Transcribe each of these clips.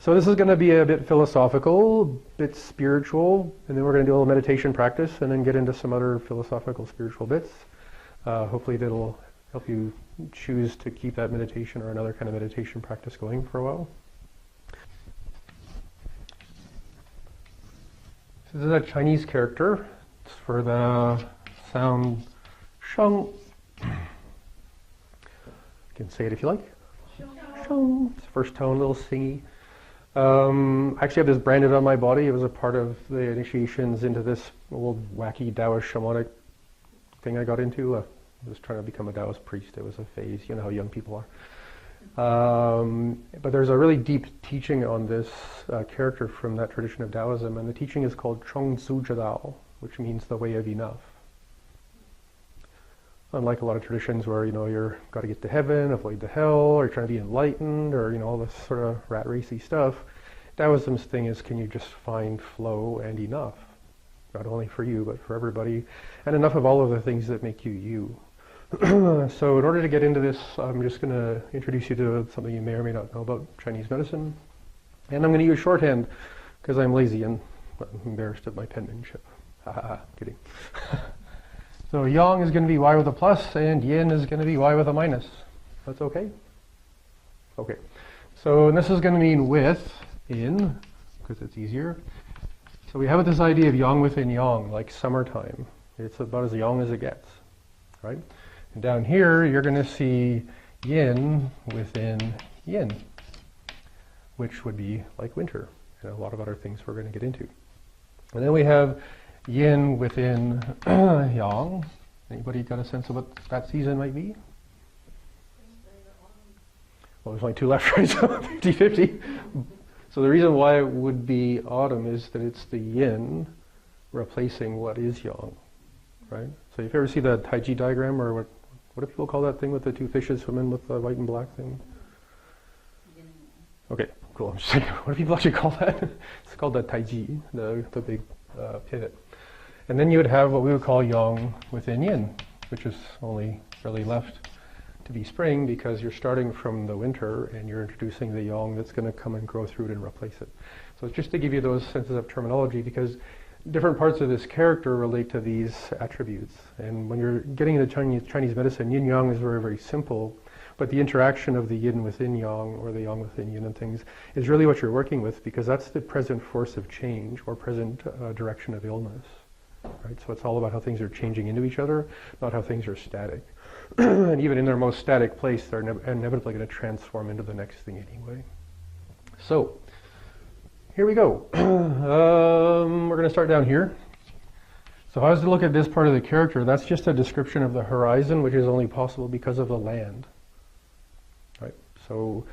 So this is going to be a bit philosophical, a bit spiritual, and then we're going to do a little meditation practice and then get into some other philosophical spiritual bits. Hopefully that'll help you choose to keep that meditation or another kind of meditation practice going for a while. So this is a Chinese character. It's for the sound sheng. You can say it if you like. Sheng. It's the first tone, a little singy. I actually have this branded on my body. It was a part of the initiations into this old wacky Daoist shamanic thing I got into. I was trying to become a Daoist priest. It was a phase. You know how young people are. But there's a really deep teaching on this character from that tradition of Daoism, and the teaching is called Chong Zu Zhi Dao, which means the way of enough. Unlike a lot of traditions where, you're got to get to heaven, avoid the hell, or you're trying to be enlightened, or, all this sort of rat racy stuff, Daoism's thing is, can you just find flow and enough? Not only for you, but for everybody, and enough of all of the things that make you you. So in order to get into this, I'm just going to introduce you to something you may or may not know about Chinese medicine. And I'm going to use shorthand, because I'm lazy and I'm embarrassed at my penmanship. Haha, kidding. So yang is going to be y with a plus, and yin is going to be y with a minus. That's okay? Okay. So and this is going to mean within, because it's easier. So we have this idea of yang within yang, like summertime. It's about as yang as it gets, right? And down here, you're going to see yin within yin, which would be like winter, and a lot of other things we're going to get into. And then we have yin within yang. Anybody got a sense of what that season might be? Well, there's only two left, right? So 50-50. So the reason why it would be autumn is that it's the yin replacing what is yang, right? So if you ever see the Taiji diagram, or what do people call that thing with the two fishes swimming with the white and black thing? Okay, cool. I'm just thinking, what do people actually call that? It's called the Taiji, the big pivot. And then you would have what we would call yang within yin, which is only really left to be spring, because you're starting from the winter and you're introducing the yang that's going to come and grow through it and replace it. So it's just to give you those senses of terminology, because different parts of this character relate to these attributes. And when you're getting into Chinese medicine, yin-yang is very, very simple, but the interaction of the yin within yang, or the yang within yin and things, is really what you're working with, because that's the present force of change, or present direction of illness. Right? So it's all about how things are changing into each other, not how things are static. And even in their most static place, they're inevitably going to transform into the next thing anyway. So, here we go. We're going to start down here. So if I was to look at this part of the character, that's just a description of the horizon, which is only possible because of the land. Right? So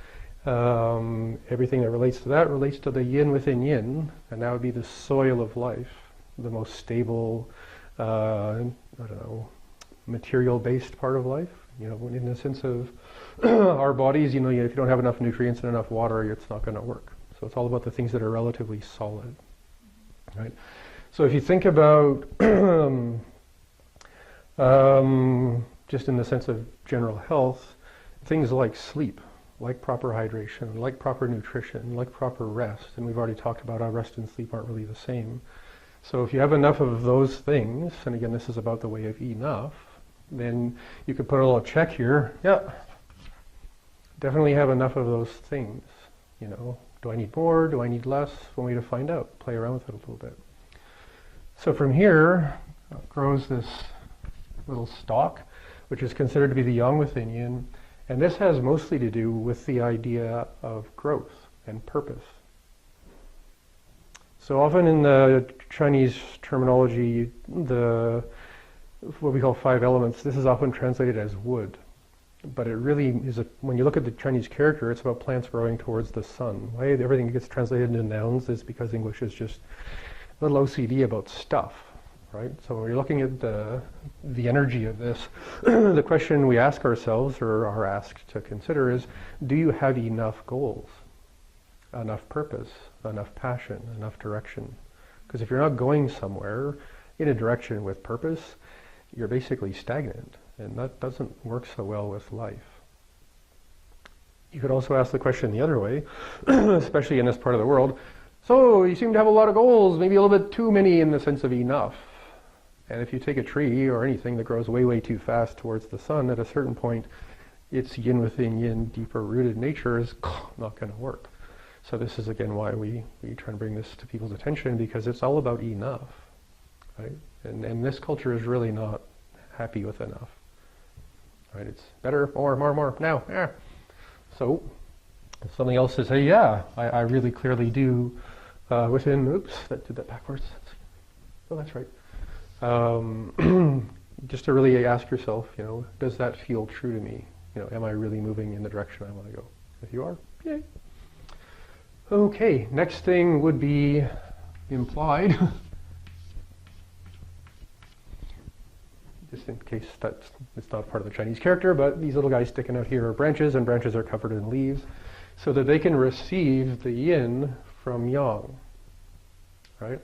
everything that relates to that relates to the yin within yin, and that would be the soil of life, the most stable, material-based part of life. In the sense of our bodies, if you don't have enough nutrients and enough water, it's not going to work. So it's all about the things that are relatively solid, right? So if you think about, just in the sense of general health, things like sleep, like proper hydration, like proper nutrition, like proper rest, and we've already talked about how rest and sleep aren't really the same. So if you have enough of those things, and again, this is about the way of enough, then you could put a little check here. Yeah, definitely have enough of those things. Do I need more? Do I need less? One way to find out. Play around with it a little bit. So from here grows this little stalk, which is considered to be the yang within yin, and this has mostly to do with the idea of growth and purpose. So often in the Chinese terminology, what we call 5 elements, this is often translated as wood. But it really is, when you look at the Chinese character, it's about plants growing towards the sun. Why everything gets translated into nouns is because English is just a little OCD about stuff, right? So when you're looking at the energy of this, the question we ask ourselves, or are asked to consider, is, do you have enough goals, enough purpose, enough passion, enough direction? Because if you're not going somewhere in a direction with purpose, you're basically stagnant, and that doesn't work so well with life. You could also ask the question the other way, especially in this part of the world. So you seem to have a lot of goals, maybe a little bit too many in the sense of enough. And if you take a tree or anything that grows way, way too fast towards the sun, at a certain point, its yin within yin, deeper rooted nature is not going to work. So this is again why we try and bring this to people's attention, because it's all about enough, right? And this culture is really not happy with enough, right? It's better, more, now, yeah. So something else to say, yeah, I really clearly do within, oops, that did that backwards. Oh, that's right. Just to really ask yourself, does that feel true to me? Am I really moving in the direction I want to go? If you are, yay. Okay, next thing would be implied. Just in case it's not part of the Chinese character, but these little guys sticking out here are branches, and branches are covered in leaves, so that they can receive the yin from yang, right?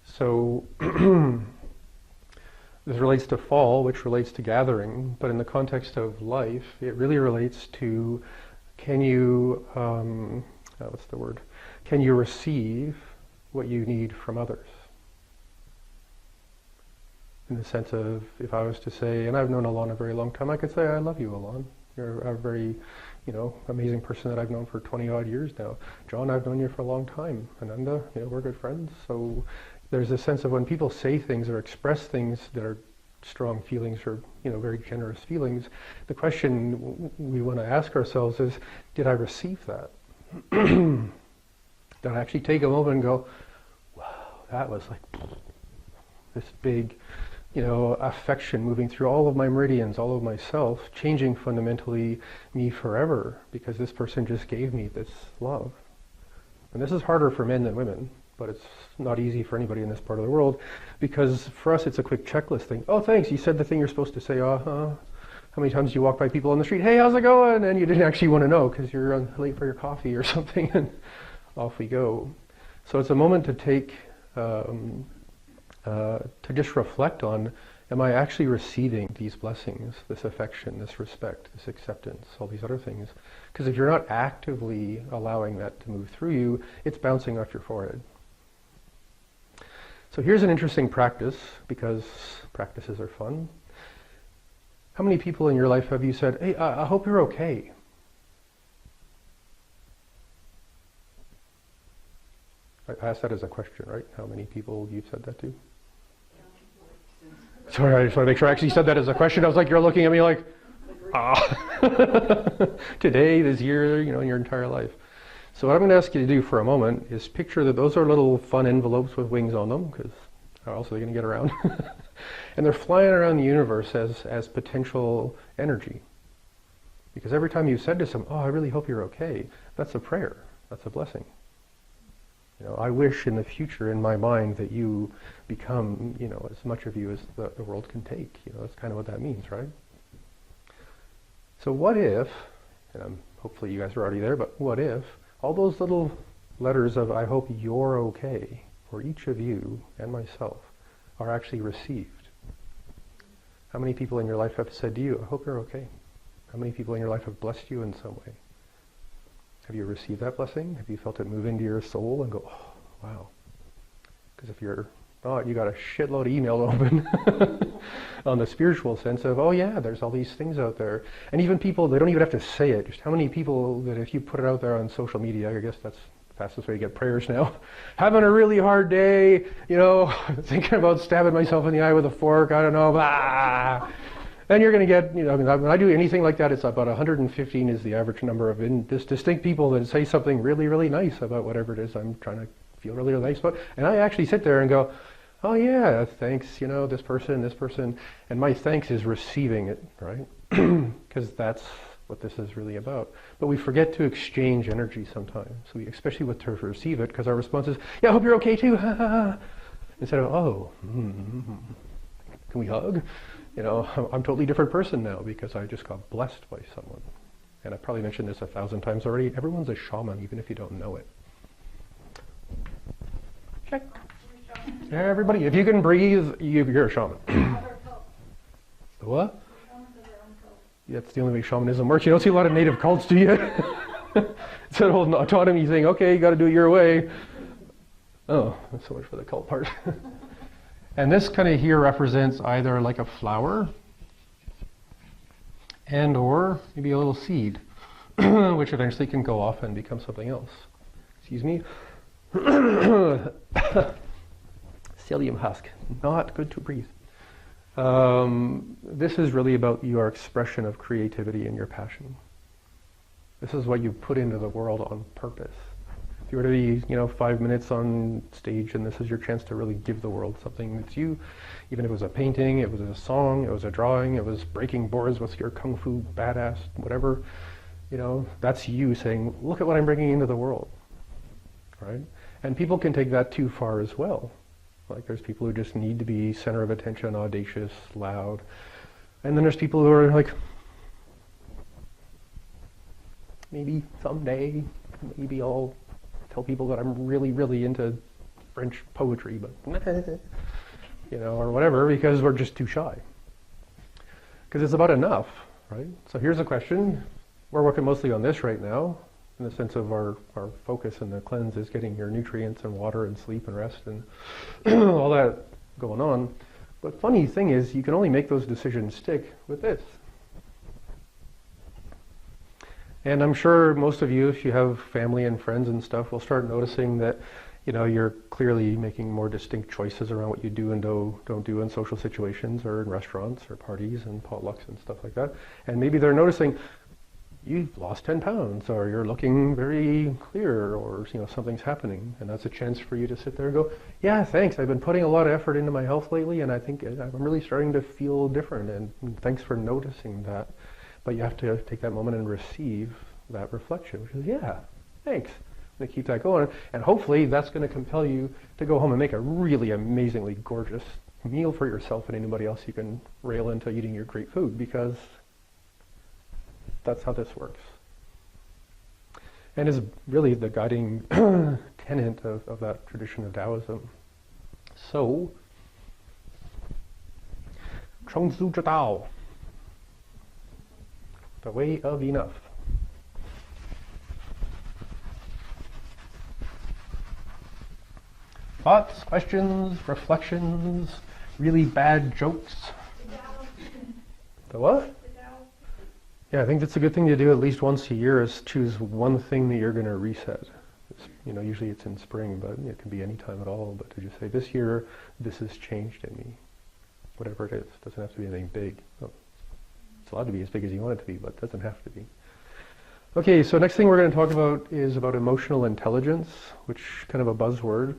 So this relates to fall, which relates to gathering, but in the context of life, it really relates to, can you, what's the word? Can you receive what you need from others? In the sense of, if I was to say, and I've known Alon a very long time, I could say, I love you, Alon. You're a very, amazing person that I've known for 20 odd years now. John, I've known you for a long time. Ananda, we're good friends. So there's a sense of when people say things or express things that are strong feelings or, very generous feelings, the question we want to ask ourselves is, did I receive that? Did I actually take a moment and go, wow, that was like this big, affection moving through all of my meridians, all of myself, changing fundamentally me forever, because this person just gave me this love. And this is harder for men than women, but it's not easy for anybody in this part of the world, because for us it's a quick checklist thing. Oh, thanks, you said the thing you're supposed to say, How many times do you walk by people on the street, hey, how's it going? And you didn't actually want to know because you're late for your coffee or something, and off we go. So it's a moment to take, to just reflect on, am I actually receiving these blessings, this affection, this respect, this acceptance, all these other things? Because if you're not actively allowing that to move through you, it's bouncing off your forehead. So here's an interesting practice, because practices are fun. How many people in your life have you said, hey, I hope you're okay? I asked that as a question, right? How many people you've said that to? Sorry, I just want to make sure I actually said that as a question. I was like, you're looking at me like, today, this year, in your entire life. So what I'm going to ask you to do for a moment is picture that those are little fun envelopes with wings on them, because how else are they going to get around? And they're flying around the universe as potential energy. Because every time you said to someone, I really hope you're okay, that's a prayer, that's a blessing. I wish in the future in my mind that you become, as much of you as the world can take. That's kind of what that means, right? So what if, and hopefully you guys are already there, but what if all those little letters of I hope you're okay for each of you and myself are actually received? How many people in your life have said to you, I hope you're okay? How many people in your life have blessed you in some way? Have you received that blessing? Have you felt it move into your soul and go, oh, wow? Because if you're not, you got a shitload of email to open on the spiritual sense of, oh yeah, there's all these things out there. And even people, they don't even have to say it. Just how many people that if you put it out there on social media, I guess that's the fastest way to get prayers now, having a really hard day, thinking about stabbing myself in the eye with a fork, I don't know, blah. Then you're going to get, when I do anything like that, it's about 115 is the average number of distinct people that say something really, really nice about whatever it is I'm trying to feel really, really nice about. And I actually sit there and go, oh yeah, thanks, this person. And my thanks is receiving it, right? Because that's what this is really about. But we forget to exchange energy sometimes. Especially with to receive it, because our response is, yeah, I hope you're okay too. Instead of, can we hug? I'm a totally different person now because I just got blessed by someone. And I probably mentioned this 1,000 times already. Everyone's a shaman, even if you don't know it. Check. Yeah, everybody, if you can breathe, you're a shaman. What? Yeah, that's the only way shamanism works. You don't see a lot of native cults, do you? It's that whole autonomy thing. Okay, you got to do it your way. Oh, that's so much for the cult part. And this kind of here represents either like a flower and or maybe a little seed, which eventually can go off and become something else. Excuse me. Psyllium husk, not good to breathe. This is really about your expression of creativity and your passion. This is what you put into the world on purpose. If you were to be, 5 minutes on stage and this is your chance to really give the world something that's you, even if it was a painting, it was a song, it was a drawing, it was breaking boards with your kung fu badass, whatever, that's you saying, look at what I'm bringing into the world, right? And people can take that too far as well. Like there's people who just need to be center of attention, audacious, loud. And then there's people who are like, maybe someday, maybe I'll tell people that I'm really, really into French poetry, but, or whatever, because we're just too shy. Because it's about enough, right? So here's a question. We're working mostly on this right now, in the sense of our focus and the cleanse is getting your nutrients and water and sleep and rest and all that going on. But funny thing is, you can only make those decisions stick with this. And I'm sure most of you, if you have family and friends and stuff, will start noticing that, you're clearly making more distinct choices around what you do and don't do in social situations or in restaurants or parties and potlucks and stuff like that. And maybe they're noticing, you've lost 10 pounds, or you're looking very clear, or something's happening, and that's a chance for you to sit there and go, yeah, thanks, I've been putting a lot of effort into my health lately, and I think I'm really starting to feel different, and thanks for noticing that. But you have to take that moment and receive that reflection, which is, yeah, thanks. And keep that going, and hopefully that's going to compel you to go home and make a really amazingly gorgeous meal for yourself and anybody else you can rail into eating your great food, because that's how this works. And is really the guiding tenet of that tradition of Daoism. So, Chong Zu Zhi Dao, the way of enough. Thoughts, questions, reflections, really bad jokes? The what? Yeah, I think that's a good thing to do at least once a year, is choose one thing that you're going to reset. Usually it's in spring, but it can be any time at all. But to just say, this year, this has changed in me. Whatever it is. It doesn't have to be anything big. Oh, it's allowed to be as big as you want it to be, but it doesn't have to be. Okay, so next thing we're going to talk about is about emotional intelligence, which is kind of a buzzword.